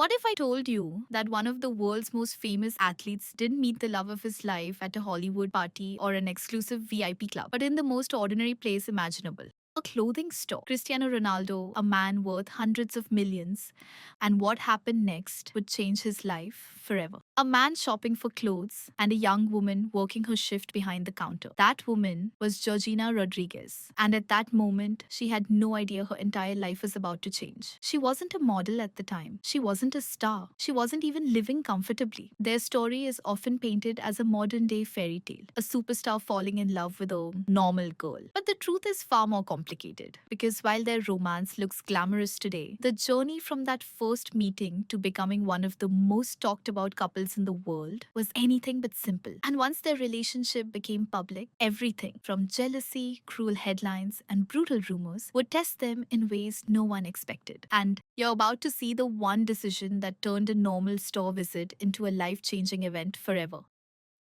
What if I told you that one of the world's most famous athletes didn't meet the love of his life at a Hollywood party or an exclusive VIP club, but in the most ordinary place imaginable? A clothing store. Cristiano Ronaldo, a man worth hundreds of millions, and what happened next would change his life forever. A man shopping for clothes and a young woman working her shift behind the counter. That woman was Georgina Rodriguez, and at that moment, she had no idea her entire life was about to change. She wasn't a model at the time, she wasn't a star, she wasn't even living comfortably. Their story is often painted as a modern day fairy tale, a superstar falling in love with a normal girl. But the truth is far more complicated, because while their romance looks glamorous today, the journey from that first meeting to becoming one of the most talked about couples in the world was anything but simple. And once their relationship became public, everything from jealousy, cruel headlines, and brutal rumors would test them in ways no one expected. And you're about to see the one decision that turned a normal store visit into a life changing event forever.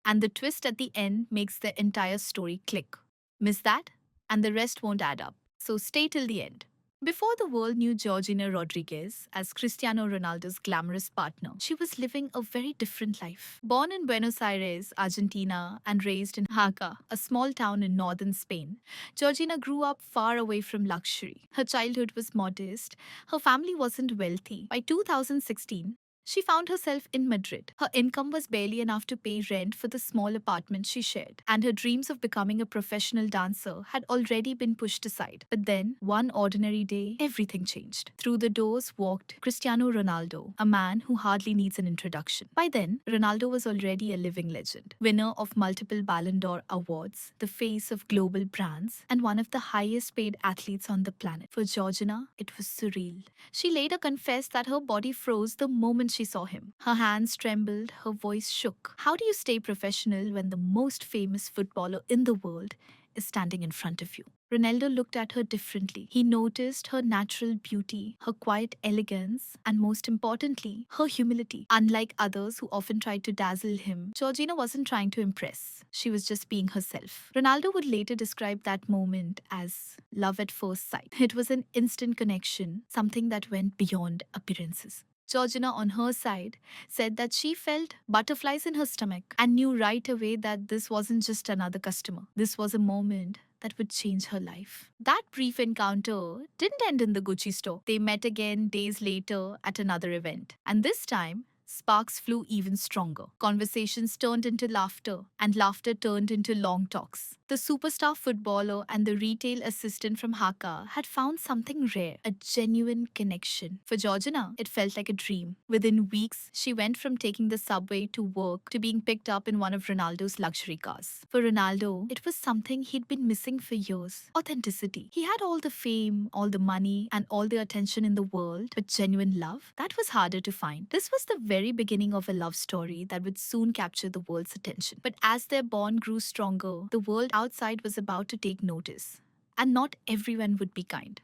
And the twist at the end makes the entire story click. Miss that? And the rest won't add up. So stay till the end. Before the world knew Georgina Rodriguez as Cristiano Ronaldo's glamorous partner, she was living a very different life. Born in Buenos Aires, Argentina, and raised in Jaca, a small town in northern Spain, Georgina grew up far away from luxury. Her childhood was modest, her family wasn't wealthy. By 2016, she found herself in Madrid. Her income was barely enough to pay rent for the small apartment she shared, and her dreams of becoming a professional dancer had already been pushed aside. But then, one ordinary day, everything changed. Through the doors walked Cristiano Ronaldo, a man who hardly needs an introduction. By then, Ronaldo was already a living legend, winner of multiple Ballon d'Or awards, the face of global brands, and one of the highest paid athletes on the planet. For Georgina, it was surreal. She later confessed that her body froze the moment she saw him. Her hands trembled, her voice shook. How do you stay professional when the most famous footballer in the world is standing in front of you? Ronaldo looked at her differently. He noticed her natural beauty, her quiet elegance, and most importantly, her humility. Unlike others who often tried to dazzle him, Georgina wasn't trying to impress. She was just being herself. Ronaldo would later describe that moment as love at first sight. It was an instant connection, something that went beyond appearances. Georgina, on her side, said that she felt butterflies in her stomach and knew right away that this wasn't just another customer. This was a moment that would change her life. That brief encounter didn't end in the Gucci store. They met again days later at another event. And this time, sparks flew even stronger. Conversations turned into laughter, and laughter turned into long talks. The superstar footballer and the retail assistant from Hakka had found something rare, a genuine connection. For Georgina, it felt like a dream. Within weeks, she went from taking the subway to work to being picked up in one of Ronaldo's luxury cars. For Ronaldo, it was something he'd been missing for years: authenticity. He had all the fame, all the money, and all the attention in the world, but genuine love? That was harder to find. This was the very beginning of a love story that would soon capture the world's attention. But as their bond grew stronger, the world outside was about to take notice. And not everyone would be kind.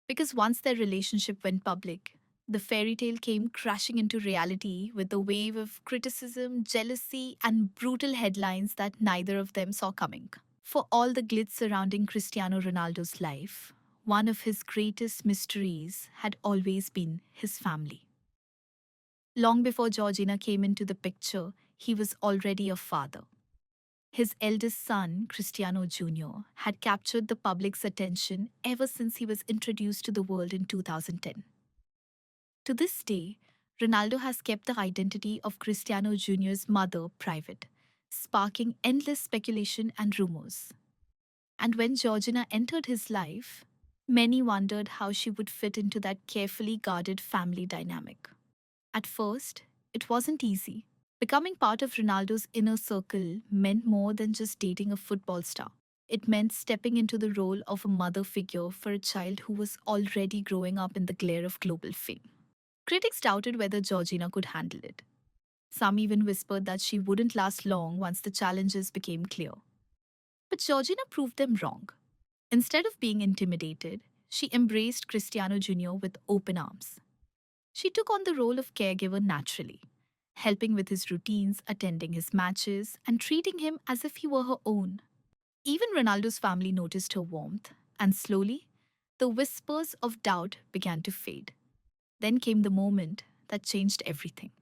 Because once their relationship went public, the fairy tale came crashing into reality with a wave of criticism, jealousy, and brutal headlines that neither of them saw coming. For all the glitz surrounding Cristiano Ronaldo's life, one of his greatest mysteries had always been his family. Long before Georgina came into the picture, he was already a father. His eldest son, Cristiano Jr., had captured the public's attention ever since he was introduced to the world in 2010. To this day, Ronaldo has kept the identity of Cristiano Jr.'s mother private, sparking endless speculation and rumors. And when Georgina entered his life, many wondered how she would fit into that carefully guarded family dynamic. At first, it wasn't easy. Becoming part of Ronaldo's inner circle meant more than just dating a football star. It meant stepping into the role of a mother figure for a child who was already growing up in the glare of global fame. Critics doubted whether Georgina could handle it. Some even whispered that she wouldn't last long once the challenges became clear. But Georgina proved them wrong. Instead of being intimidated, she embraced Cristiano Jr. with open arms. She took on the role of caregiver naturally, helping with his routines, attending his matches, and treating him as if he were her own. Even Ronaldo's family noticed her warmth, and slowly, the whispers of doubt began to fade. Then came the moment that changed everything.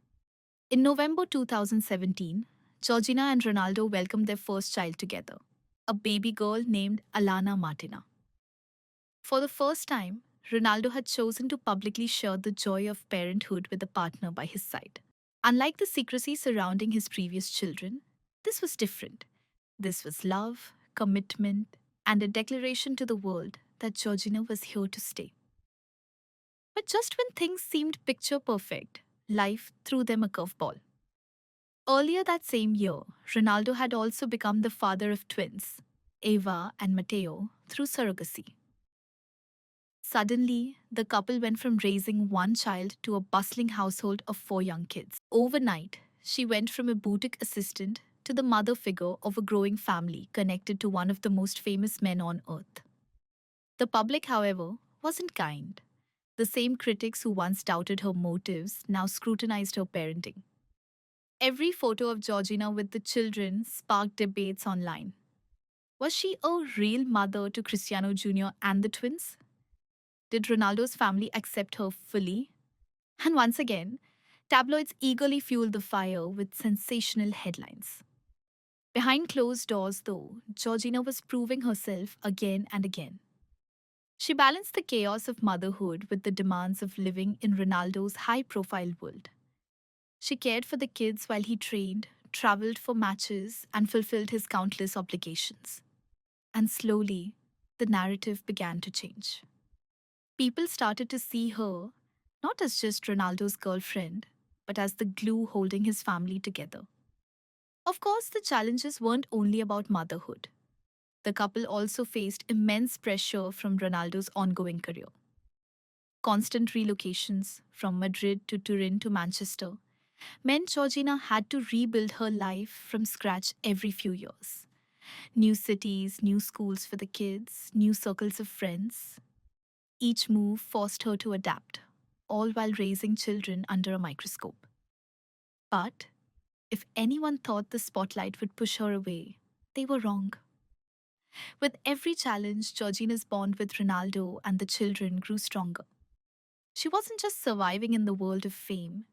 In November 2017, Georgina and Ronaldo welcomed their first child together, a baby girl named Alana Martina. For the first time, Ronaldo had chosen to publicly share the joy of parenthood with a partner by his side. Unlike the secrecy surrounding his previous children, this was different. This was love, commitment, and a declaration to the world that Georgina was here to stay. But just when things seemed picture perfect, life threw them a curveball. Earlier that same year, Ronaldo had also become the father of twins, Eva and Matteo, through surrogacy. Suddenly, the couple went from raising one child to a bustling household of four young kids. Overnight, she went from a boutique assistant to the mother figure of a growing family connected to one of the most famous men on earth. The public, however, wasn't kind. The same critics who once doubted her motives now scrutinized her parenting. Every photo of Georgina with the children sparked debates online. Was she a real mother to Cristiano Jr. and the twins? Did Ronaldo's family accept her fully? And once again, tabloids eagerly fueled the fire with sensational headlines. Behind closed doors, though, Georgina was proving herself again and again. She balanced the chaos of motherhood with the demands of living in Ronaldo's high profile world. She cared for the kids while he trained, traveled for matches, and fulfilled his countless obligations. And slowly, the narrative began to change. People started to see her not as just Ronaldo's girlfriend, but as the glue holding his family together. Of course, the challenges weren't only about motherhood. The couple also faced immense pressure from Ronaldo's ongoing career. Constant relocations from Madrid to Turin to Manchester meant Georgina had to rebuild her life from scratch every few years. New cities, new schools for the kids, new circles of friends. Each move forced her to adapt, all while raising children under a microscope. But if anyone thought the spotlight would push her away, they were wrong. With every challenge, Georgina's bond with Ronaldo and the children grew stronger. She wasn't just surviving in the world of fame.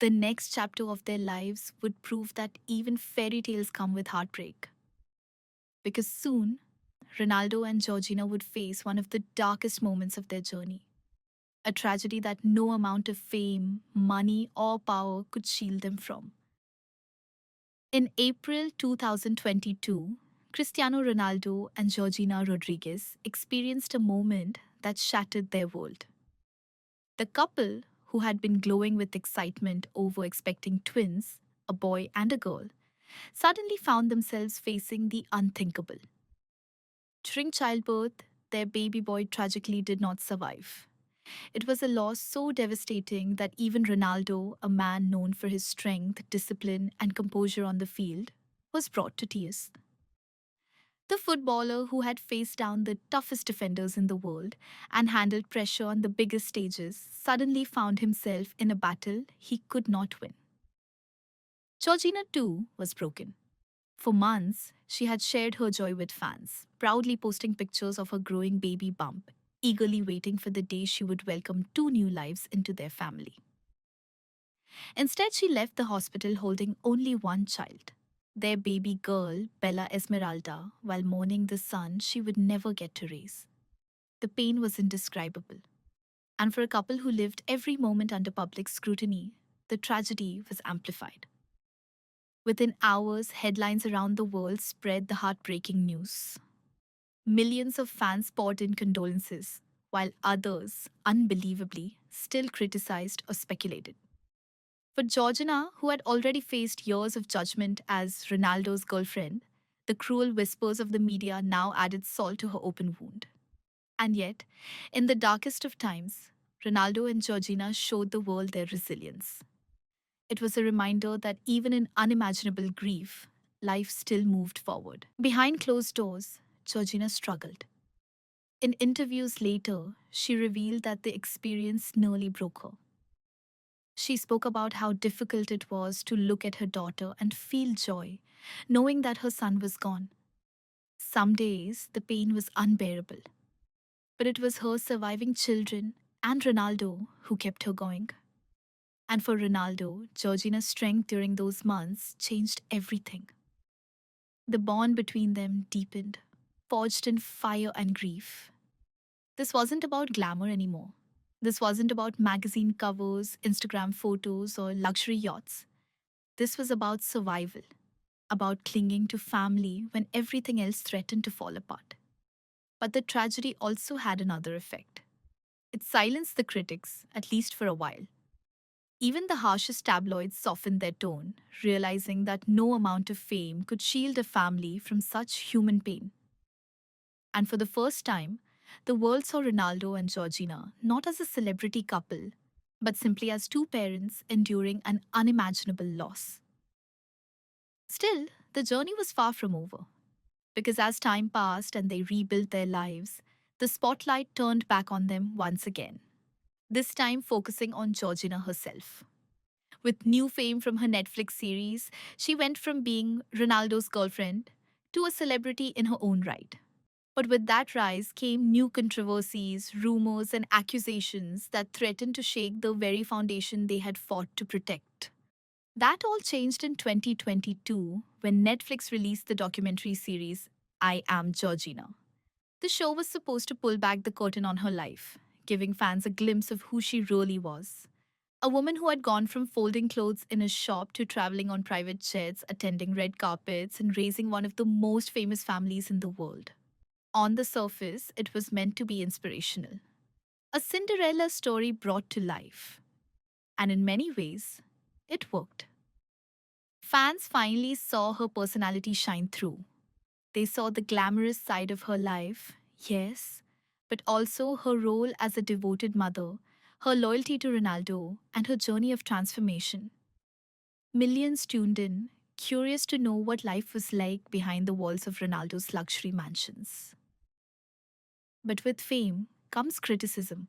The next chapter of their lives would prove that even fairy tales come with heartbreak. Because soon, Ronaldo and Georgina would face one of the darkest moments of their journey, a tragedy that no amount of fame, money, or power could shield them from. In April 2022, Cristiano Ronaldo and Georgina Rodriguez experienced a moment that shattered their world. The couple, who had been glowing with excitement over expecting twins, a boy and a girl, suddenly found themselves facing the unthinkable. During childbirth, their baby boy tragically did not survive. It was a loss so devastating that even Ronaldo, a man known for his strength, discipline, and composure on the field, was brought to tears. The footballer who had faced down the toughest defenders in the world and handled pressure on the biggest stages suddenly found himself in a battle he could not win. Georgina, too, was broken. For months, she had shared her joy with fans, proudly posting pictures of her growing baby bump, eagerly waiting for the day she would welcome two new lives into their family. Instead, she left the hospital holding only one child, their baby girl, Bella Esmeralda, while mourning the son she would never get to raise. The pain was indescribable. And for a couple who lived every moment under public scrutiny, the tragedy was amplified. Within hours, headlines around the world spread the heartbreaking news. Millions of fans poured in condolences, while others, unbelievably, still criticized or speculated. For Georgina, who had already faced years of judgment as Ronaldo's girlfriend, the cruel whispers of the media now added salt to her open wound. And yet, in the darkest of times, Ronaldo and Georgina showed the world their resilience. It was a reminder that even in unimaginable grief, life still moved forward. Behind closed doors, Georgina struggled. In interviews later, she revealed that the experience nearly broke her. She spoke about how difficult it was to look at her daughter and feel joy, knowing that her son was gone. Some days, the pain was unbearable. But it was her surviving children and Ronaldo, who kept her going. And for Ronaldo, Georgina's strength during those months changed everything. The bond between them deepened, forged in fire and grief. This wasn't about glamour anymore. This wasn't about magazine covers, Instagram photos, or luxury yachts. This was about survival, about clinging to family when everything else threatened to fall apart. But the tragedy also had another effect. It silenced the critics, at least for a while. Even the harshest tabloids softened their tone, realizing that no amount of fame could shield a family from such human pain. And for the first time, the world saw Ronaldo and Georgina not as a celebrity couple, but simply as two parents enduring an unimaginable loss. Still, the journey was far from over, because as time passed and they rebuilt their lives, the spotlight turned back on them once again, this time focusing on Georgina herself. With new fame from her Netflix series, she went from being Ronaldo's girlfriend to a celebrity in her own right. But with that rise came new controversies, rumors, and accusations that threatened to shake the very foundation they had fought to protect. That all changed in 2022 when Netflix released the documentary series I Am Georgina. The show was supposed to pull back the curtain on her life, giving fans a glimpse of who she really was. A woman who had gone from folding clothes in a shop to traveling on private jets, attending red carpets, and raising one of the most famous families in the world. On the surface, it was meant to be inspirational. A Cinderella story brought to life. And in many ways, it worked. Fans finally saw her personality shine through. They saw the glamorous side of her life, yes, but also her role as a devoted mother, her loyalty to Ronaldo, and her journey of transformation. Millions tuned in, curious to know what life was like behind the walls of Ronaldo's luxury mansions. But with fame comes criticism,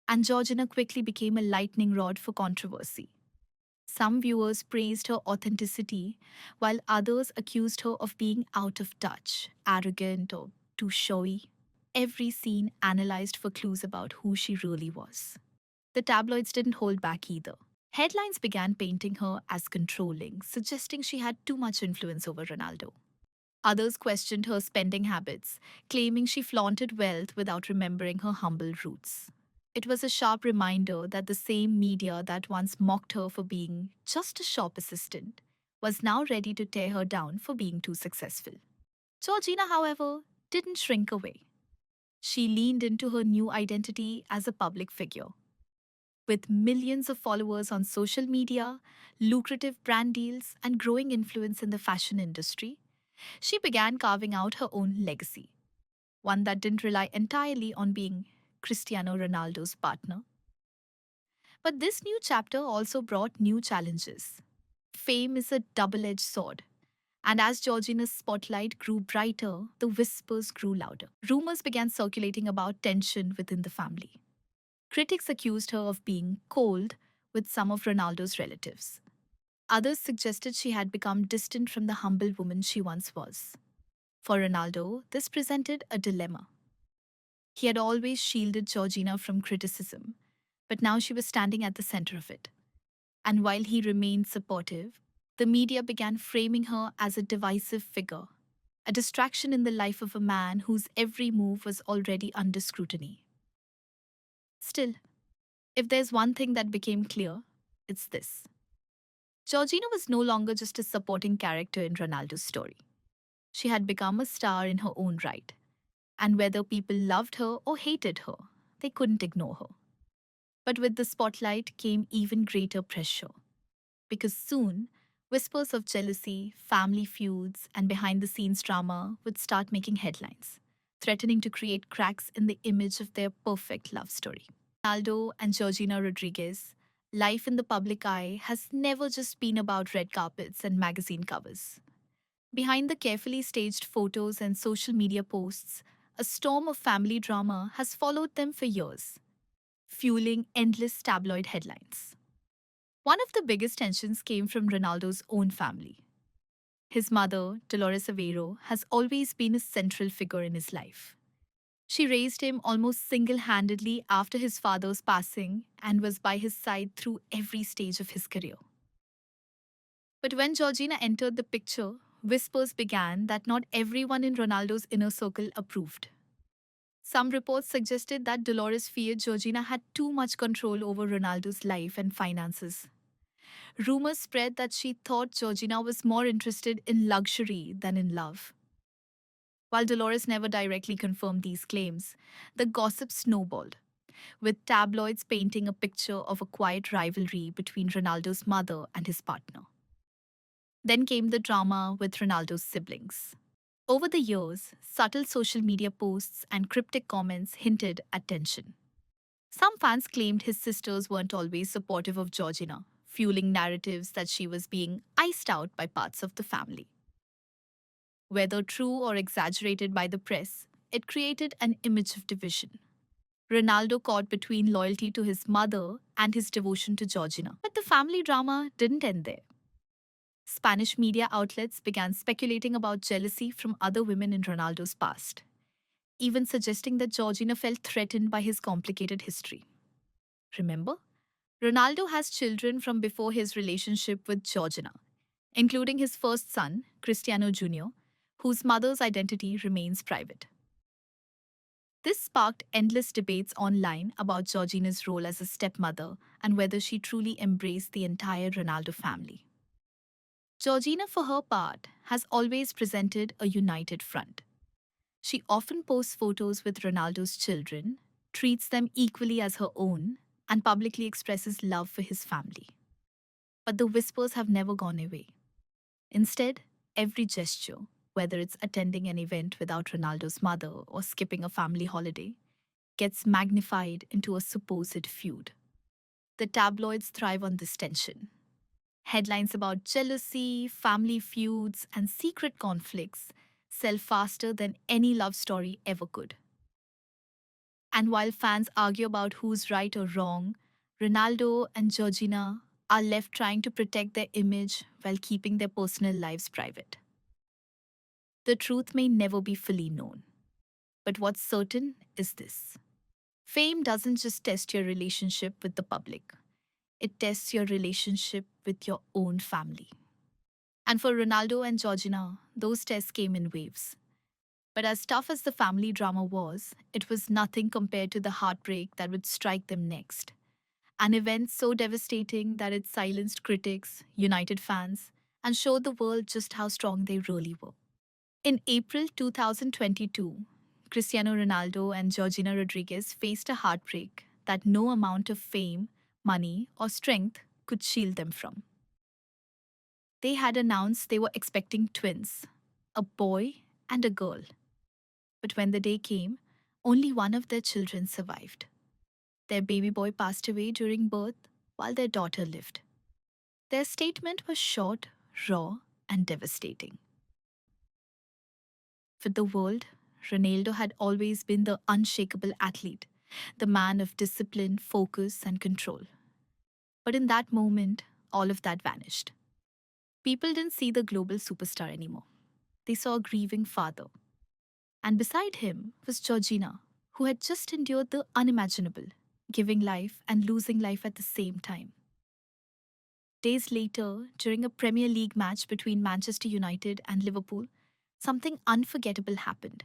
and Georgina quickly became a lightning rod for controversy. Some viewers praised her authenticity, while others accused her of being out of touch, arrogant, or too showy. Every scene analyzed for clues about who she really was. The tabloids didn't hold back either. Headlines began painting her as controlling, suggesting she had too much influence over Ronaldo. Others questioned her spending habits, claiming she flaunted wealth without remembering her humble roots. It was a sharp reminder that the same media that once mocked her for being just a shop assistant was now ready to tear her down for being too successful. Georgina, however, didn't shrink away. She leaned into her new identity as a public figure. With millions of followers on social media, lucrative brand deals, and growing influence in the fashion industry, she began carving out her own legacy, one that didn't rely entirely on being Cristiano Ronaldo's partner. But this new chapter also brought new challenges. Fame is a double edged sword, and as Georgina's spotlight grew brighter, the whispers grew louder. Rumors began circulating about tension within the family. Critics accused her of being cold with some of Ronaldo's relatives. Others suggested she had become distant from the humble woman she once was. For Ronaldo, this presented a dilemma. He had always shielded Georgina from criticism, but now she was standing at the center of it. And while he remained supportive, the media began framing her as a divisive figure, a distraction in the life of a man whose every move was already under scrutiny. Still, if there's one thing that became clear, it's this. Georgina was no longer just a supporting character in Ronaldo's story. She had become a star in her own right, and whether people loved her or hated her, they couldn't ignore her. But with the spotlight came even greater pressure, because soon, whispers of jealousy, family feuds, and behind the scenes drama would start making headlines, threatening to create cracks in the image of their perfect love story. Ronaldo and Georgina Rodriguez, life in the public eye has never just been about red carpets and magazine covers. Behind the carefully staged photos and social media posts, a storm of family drama has followed them for years, fueling endless tabloid headlines. One of the biggest tensions came from Ronaldo's own family. His mother, Dolores Aveiro, has always been a central figure in his life. She raised him almost single handedly after his father's passing and was by his side through every stage of his career. But when Georgina entered the picture, whispers began that not everyone in Ronaldo's inner circle approved. Some reports suggested that Dolores feared Georgina had too much control over Ronaldo's life and finances. Rumors spread that she thought Georgina was more interested in luxury than in love. While Dolores never directly confirmed these claims, the gossip snowballed, with tabloids painting a picture of a quiet rivalry between Ronaldo's mother and his partner. Then came the drama with Ronaldo's siblings. Over the years, subtle social media posts and cryptic comments hinted at tension. Some fans claimed his sisters weren't always supportive of Georgina, fueling narratives that she was being iced out by parts of the family. Whether true or exaggerated by the press, it created an image of division. Ronaldo caught between loyalty to his mother and his devotion to Georgina. But the family drama didn't end there. Spanish media outlets began speculating about jealousy from other women in Ronaldo's past, even suggesting that Georgina felt threatened by his complicated history. Remember, Ronaldo has children from before his relationship with Georgina, including his first son, Cristiano Jr., whose mother's identity remains private. This sparked endless debates online about Georgina's role as a stepmother and whether she truly embraced the entire Ronaldo family. Georgina, for her part, has always presented a united front. She often posts photos with Ronaldo's children, treats them equally as her own, and publicly expresses love for his family. But the whispers have never gone away. Instead, every gesture, whether it's attending an event without Ronaldo's mother or skipping a family holiday, gets magnified into a supposed feud. The tabloids thrive on this tension. Headlines about jealousy, family feuds, and secret conflicts sell faster than any love story ever could. And while fans argue about who's right or wrong, Ronaldo and Georgina are left trying to protect their image while keeping their personal lives private. The truth may never be fully known. But what's certain is this: fame doesn't just test your relationship with the public, it tests your relationship with your own family. And for Ronaldo and Georgina, those tests came in waves. But as tough as the family drama was, it was nothing compared to the heartbreak that would strike them next. An event so devastating that it silenced critics, united fans, and showed the world just how strong they really were. In April 2022, Cristiano Ronaldo and Georgina Rodriguez faced a heartbreak that no amount of fame, money, or strength could shield them from. They had announced they were expecting twins, a boy and a girl. But when the day came, only one of their children survived. Their baby boy passed away during birth while their daughter lived. Their statement was short, raw, and devastating. For the world, Ronaldo had always been the unshakable athlete, the man of discipline, focus, and control. But in that moment, all of that vanished. People didn't see the global superstar anymore. They saw a grieving father. And beside him was Georgina, who had just endured the unimaginable, giving life and losing life at the same time. Days later, during a Premier League match between Manchester United and Liverpool, something unforgettable happened.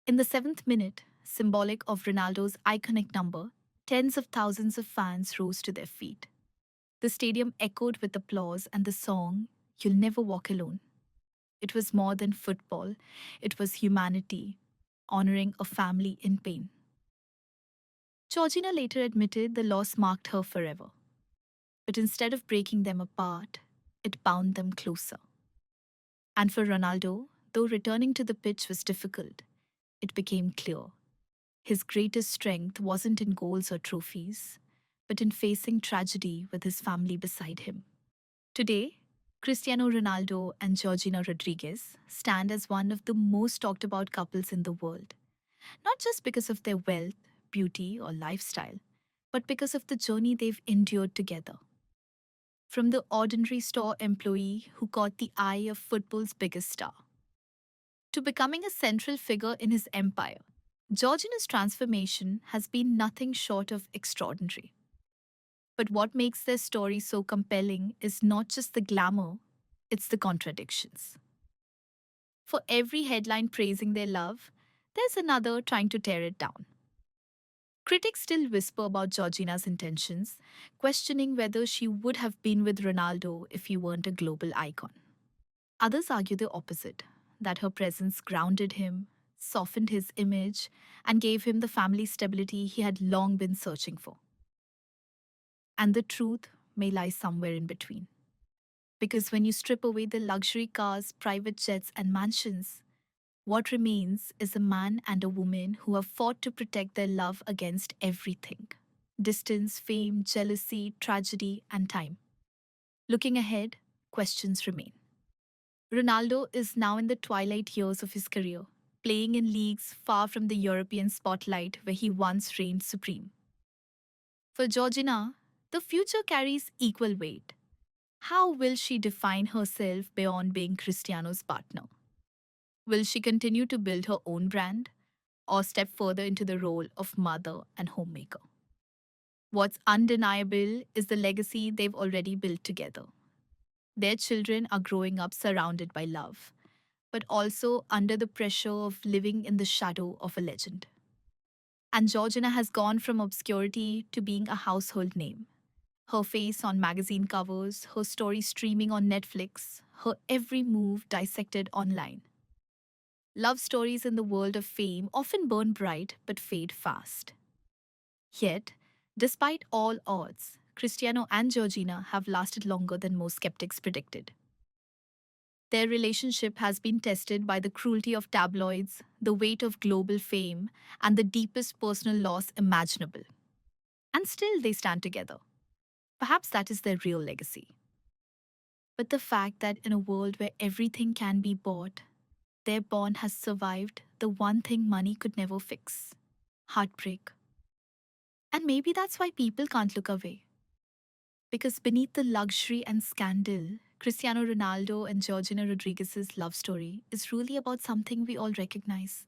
In the 7th minute, symbolic of Ronaldo's iconic number, tens of thousands of fans rose to their feet. The stadium echoed with applause and the song, "You'll Never Walk Alone." It was more than football, it was humanity, honoring a family in pain. Georgina later admitted the loss marked her forever. But instead of breaking them apart, it bound them closer. And for Ronaldo, though returning to the pitch was difficult, it became clear. His greatest strength wasn't in goals or trophies, but in facing tragedy with his family beside him. Today, Cristiano Ronaldo and Georgina Rodriguez stand as one of the most talked about couples in the world, not just because of their wealth, beauty, or lifestyle, but because of the journey they've endured together. From the ordinary store employee who caught the eye of football's biggest star, to becoming a central figure in his empire, Georgina's transformation has been nothing short of extraordinary. But what makes their story so compelling is not just the glamour, it's the contradictions. For every headline praising their love, there's another trying to tear it down. Critics still whisper about Georgina's intentions, questioning whether she would have been with Ronaldo if he weren't a global icon. Others argue the opposite, that her presence grounded him, softened his image, and gave him the family stability he had long been searching for. And the truth may lie somewhere in between. Because when you strip away the luxury cars, private jets, and mansions, what remains is a man and a woman who have fought to protect their love against everything: distance, fame, jealousy, tragedy, and time. Looking ahead, questions remain. Ronaldo is now in the twilight years of his career, playing in leagues far from the European spotlight where he once reigned supreme. For Georgina, the future carries equal weight. How will she define herself beyond being Cristiano's partner? Will she continue to build her own brand or step further into the role of mother and homemaker? What's undeniable is the legacy they've already built together. Their children are growing up surrounded by love, but also under the pressure of living in the shadow of a legend. And Georgina has gone from obscurity to being a household name. Her face on magazine covers, her story streaming on Netflix, her every move dissected online. Love stories in the world of fame often burn bright but fade fast. Yet, despite all odds, Cristiano and Georgina have lasted longer than most skeptics predicted. Their relationship has been tested by the cruelty of tabloids, the weight of global fame, and the deepest personal loss imaginable. And still they stand together. Perhaps that is their real legacy. But the fact that in a world where everything can be bought, their bond has survived the one thing money could never fix: heartbreak. And maybe that's why people can't look away. Because beneath the luxury and scandal, Cristiano Ronaldo and Georgina Rodriguez's love story is really about something we all recognize: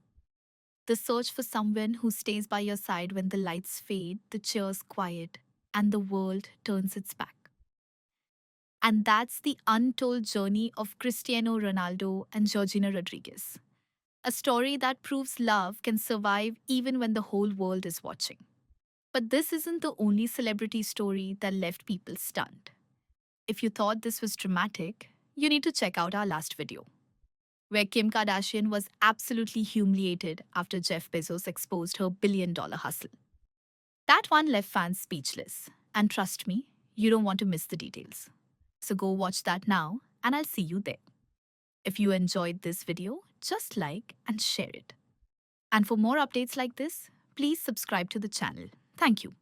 the search for someone who stays by your side when the lights fade, the cheers quiet, and the world turns its back. And that's the untold journey of Cristiano Ronaldo and Georgina Rodriguez. A story that proves love can survive even when the whole world is watching. But this isn't the only celebrity story that left people stunned. If you thought this was dramatic, you need to check out our last video, where Kim Kardashian was absolutely humiliated after Jeff Bezos exposed her billion-dollar hustle. That one left fans speechless. And trust me, you don't want to miss the details. So go watch that now, and I'll see you there. If you enjoyed this video, just like and share it. And for more updates like this, please subscribe to the channel. Thank you.